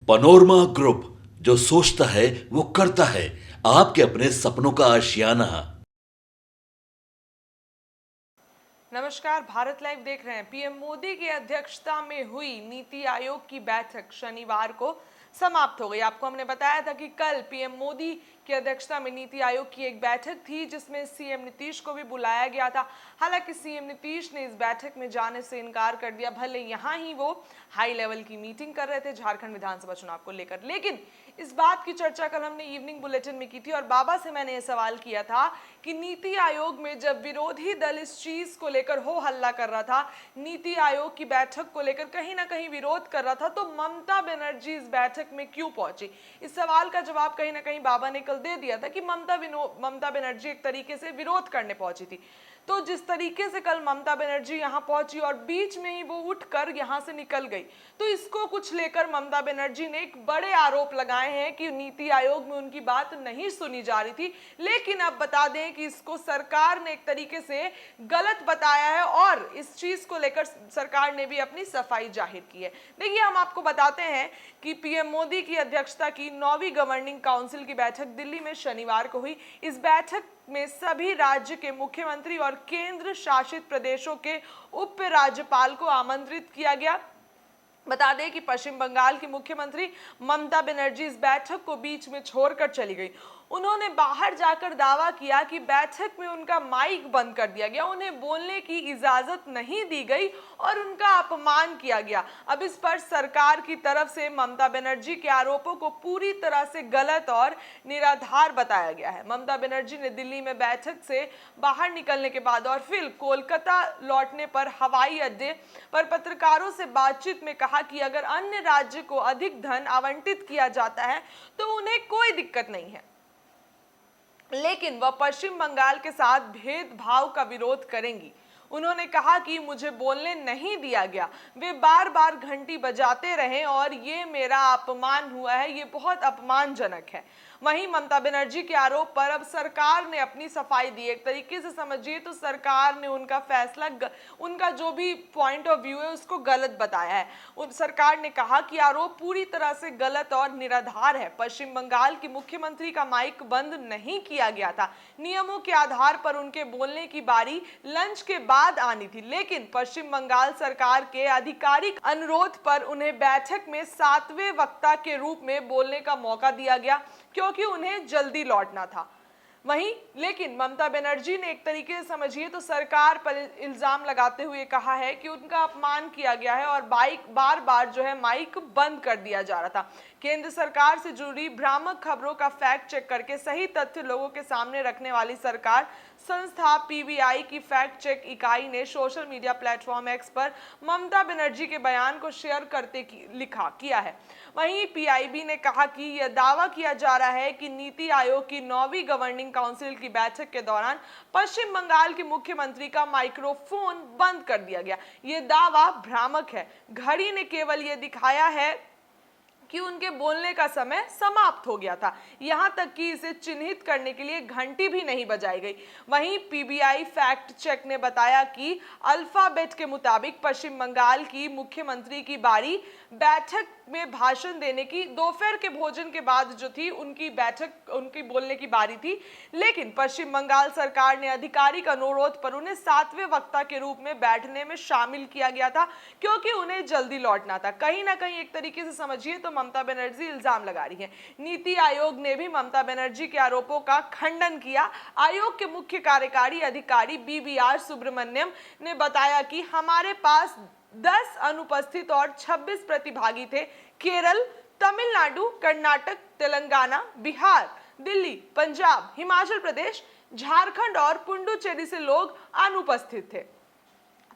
Panorama group, जो सोचता है वो करता है। आपके अपने सपनों का आशियाना। नमस्कार, भारत लाइव देख रहे हैं। पीएम मोदी की अध्यक्षता में हुई नीति आयोग की बैठक शनिवार को समाप्त हो गई। आपको हमने बताया था कि कल पीएम मोदी की अध्यक्षता में नीति आयोग की एक बैठक थी जिसमें सीएम नीतीश को भी बुलाया गया था। हालांकि सीएम नीतीश ने इस बैठक में जाने से इनकार कर दिया, भले यहाँ ही वो हाई लेवल की मीटिंग कर रहे थे झारखंड विधानसभा चुनाव को लेकर। लेकिन इस बात की चर्चा कल हमने इवनिंग बुलेटिन में की थी और बाबा से मैंने ये सवाल किया था कि नीति आयोग में जब विरोधी दल इस चीज को लेकर हो हल्ला कर रहा था, नीति आयोग की बैठक को लेकर कहीं ना कहीं विरोध कर रहा था, तो ममता बनर्जी इस बैठक में क्यों पहुंची? इस सवाल का जवाब कहीं ना कहीं बाबा ने कल दे दिया था कि ममता बनर्जी एक तरीके से विरोध करने पहुंची थी। तो जिस तरीके से कल ममता बनर्जी यहां पहुंची और बीच में ही वो उठकर यहां से निकल गई, तो इसको कुछ लेकर ममता बनर्जी ने एक बड़े आरोप लगाए हैं कि नीति आयोग में उनकी बात नहीं सुनी जा रही थी। लेकिन अब बता दें कि इसको सरकार ने एक तरीके से गलत बताया है और इस चीज को लेकर सरकार ने भी अपनी सफाई जाहिर की है। देखिए, हम आपको बताते हैं कि पीएम मोदी की अध्यक्षता की 9वीं गवर्निंग काउंसिल की बैठक दिल्ली में शनिवार को हुई। इस बैठक में सभी राज्य के मुख्यमंत्री और केंद्र शासित प्रदेशों के उप राज्यपाल को आमंत्रित किया गया। बता दें कि पश्चिम बंगाल की मुख्यमंत्री ममता बनर्जी इस बैठक को बीच में छोड़कर चली गई। उन्होंने बाहर जाकर दावा किया कि बैठक में उनका माइक बंद कर दिया गया, उन्हें बोलने की इजाजत नहीं दी गई और उनका अपमान किया गया। अब इस पर सरकार की तरफ से ममता बनर्जी के आरोपों को पूरी तरह से गलत और निराधार बताया गया है। ममता बनर्जी ने दिल्ली में बैठक से बाहर निकलने के बाद और फिर कोलकाता लौटने पर हवाई अड्डे पर पत्रकारों से बातचीत में कहा कि अगर अन्य राज्य को अधिक धन आवंटित किया जाता है तो उन्हें कोई दिक्कत नहीं है, लेकिन वह पश्चिम बंगाल के साथ भेदभाव का विरोध करेंगी। उन्होंने कहा कि मुझे बोलने नहीं दिया गया, वे बार बार घंटी बजाते रहे और ये मेरा अपमान हुआ है, ये बहुत अपमानजनक है। वहीं ममता बनर्जी के आरोप पर अब सरकार ने अपनी सफाई दी। एक तरीके से समझिए तो सरकार ने उनका फैसला, उनका जो भी पॉइंट ऑफ व्यू है उसको गलत बताया है। सरकार ने कहा कि आरोप पूरी तरह से गलत और निराधार है। पश्चिम बंगाल की मुख्यमंत्री का माइक बंद नहीं किया गया था। नियमों के आधार पर उनके बोलने की बारी लंच के बाद आनी थी, लेकिन पश्चिम बंगाल सरकार के आधिकारिक अनुरोध पर उन्हें बैठक में 7वें वक्ता के रूप में बोलने का मौका दिया गया क्योंकि उन्हें जल्दी लौटना था। वहीं लेकिन ममता बनर्जी ने एक तरीके से समझिए तो सरकार पर इल्जाम लगाते हुए कहा है कि उनका अपमान किया गया है और बार बार जो है माइक बंद कर दिया जा रहा था। केंद्र सरकार से जुड़ी भ्रामक खबरों का फैक्ट चेक करके सही तथ्य लोगों के सामने रखने वाली सरकार संस्था पीबीआई की फैक्ट चेक इकाई ने सोशल मीडिया प्लेटफॉर्म एक्स पर ममता बनर्जी के बयान को शेयर करते किया है। वहीं पीआईबी ने कहा कि यह दावा किया जा रहा है कि नीति आयोग की 9वीं गवर्निंग काउंसिल की बैठक के दौरान पश्चिम बंगाल के मुख्यमंत्री का माइक्रोफोन बंद कर दिया गया। यह दावा भ्रामक है। घड़ी ने केवल यह दिखाया है कि उनके बोलने का समय समाप्त हो गया था, यहां तक कि इसे चिन्हित करने के लिए घंटी भी नहीं बजाई गई। वहीं पीबीआई फैक्ट चेक ने बताया कि अल्फाबेट के मुताबिक पश्चिम बंगाल की मुख्यमंत्री की बारी बैठक में भाषण देने की दोपहर के भोजन के बाद जो थी उनकी बोलने की बारी थी, लेकिन पश्चिम बंगाल सरकार ने आधिकारिक अनुरोध पर उन्हें 7वें वक्ता के रूप में बैठने में शामिल किया गया था क्योंकि उन्हें जल्दी लौटना था। कहीं ना कहीं एक तरीके से समझिए तो ममता बनर्जी इल्जाम लगा रही है। नीति आयोग ने भी ममता बनर्जी के आरोपों का खंडन किया। आयोग के मुख्य कार्यकारी अधिकारी बीवीआर सुब्रमण्यम ने बताया कि हमारे पास 10 अनुपस्थित और 26 प्रतिभागी थे। केरल, तमिलनाडु, कर्नाटक, तेलंगाना, बिहार, दिल्ली, पंजाब, हिमाचल प्रदेश, झारखंड और पुडुचेरी से लोग अनुपस्थित थे।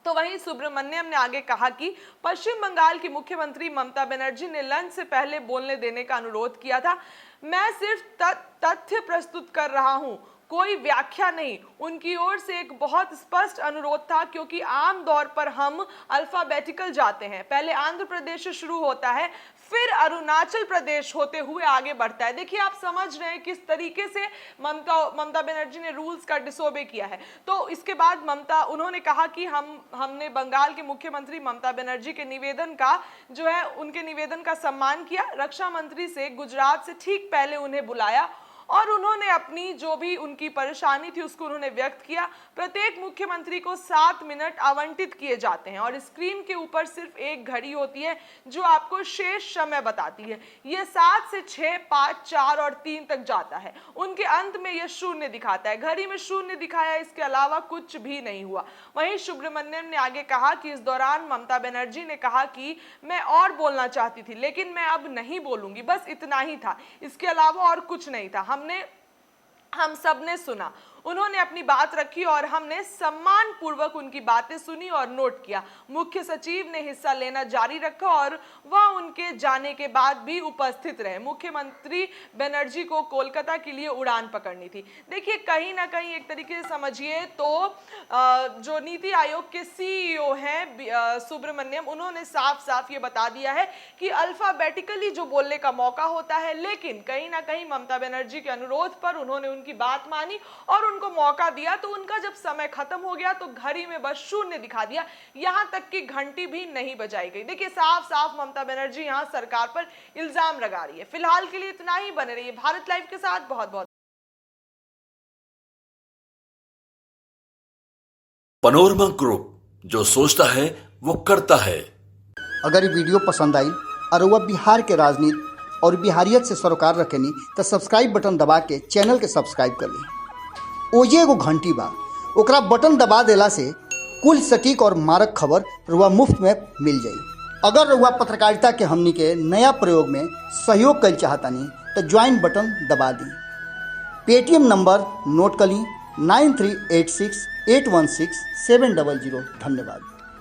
तो वहीं सुब्रमण्यम ने आगे कहा कि पश्चिम बंगाल की मुख्यमंत्री ममता बनर्जी ने लंच से पहले बोलने देने का अनुरोध किया था। मैं सिर्फ तथ्य प्रस्तुत कर रहा हूं, कोई व्याख्या नहीं। उनकी ओर से एक बहुत स्पष्ट अनुरोध था, क्योंकि आम तौर पर हम अल्फाबेटिकल जाते हैं, पहले आंध्र प्रदेश से शुरू होता है, फिर अरुणाचल प्रदेश होते हुए आगे बढ़ता है। देखिए आप समझ रहे हैं किस तरीके से ममता बनर्जी ने रूल्स का डिसोबे किया है। तो इसके बाद उन्होंने कहा कि हमने बंगाल के मुख्यमंत्री ममता बनर्जी के निवेदन का जो है उनके निवेदन का सम्मान किया। रक्षा मंत्री से गुजरात से ठीक पहले उन्हें बुलाया और उन्होंने अपनी जो भी उनकी परेशानी थी उसको उन्होंने व्यक्त किया। प्रत्येक मुख्यमंत्री को 7 मिनट आवंटित किए जाते हैं और स्क्रीन के ऊपर सिर्फ एक घड़ी होती है जो आपको शेष समय बताती है। यह 7 से 6, 5, 4 और 3 तक जाता है। उनके अंत में यह 0 दिखाता है। घड़ी में 0 दिखाया, इसके अलावा कुछ भी नहीं हुआ। वहीं सुब्रमण्यम ने आगे कहा कि इस दौरान ममता बनर्जी ने कहा कि मैं और बोलना चाहती थी, लेकिन मैं अब नहीं बोलूंगी, बस इतना ही था, इसके अलावा और कुछ नहीं था। हम सब ने सुना, उन्होंने अपनी बात रखी और हमने सम्मान पूर्वक उनकी बातें सुनी और नोट किया। मुख्य सचिव ने हिस्सा लेना जारी रखा और वह उनके जाने के बाद भी उपस्थित रहे। मुख्यमंत्री बनर्जी को कोलकाता के लिए उड़ान पकड़नी थी। देखिए कहीं ना कहीं एक तरीके से समझिए तो जो नीति आयोग के सीईओ हैं सुब्रमण्यम, उन्होंने साफ साफ ये बता दिया है कि अल्फाबेटिकली जो बोलने का मौका होता है, लेकिन कहीं ना कहीं ममता बनर्जी के अनुरोध पर उन्होंने उनकी बात मानी और उनको मौका दिया। तो उनका जब समय खत्म हो गया तो घड़ी में बस 0 दिखा दिया, यहां तक कि घंटी भी नहीं बजाई गई। देखिए साफ साफ ममता बनर्जी यहां सरकार पर इल्जाम लगा रही है। फिलहाल के लिए इतना ही, बने रहिए भारत लाइव के साथ। बहुत बहुत पनोरमा ग्रुप, जो सोचता है वो करता है। अगर ये वीडियो पसंद आई और वह बिहार के राजनीति और बिहारियत से सरोकार रखेनी तो सब्सक्राइब बटन दबा के चैनल के सब्सक्राइब कर ली। ओजे एगो घंटी बा, ओकरा बटन दबा देला से कुल सटीक और मारक खबर रुआ मुफ्त में मिल जाई। अगर रुआ पत्रकारिता के हमनी के नया प्रयोग में सहयोग कर चाहतानी तो ज्वाइन बटन दबा दी। पेटीएम नंबर नोट कर ली 9386816700। धन्यवाद।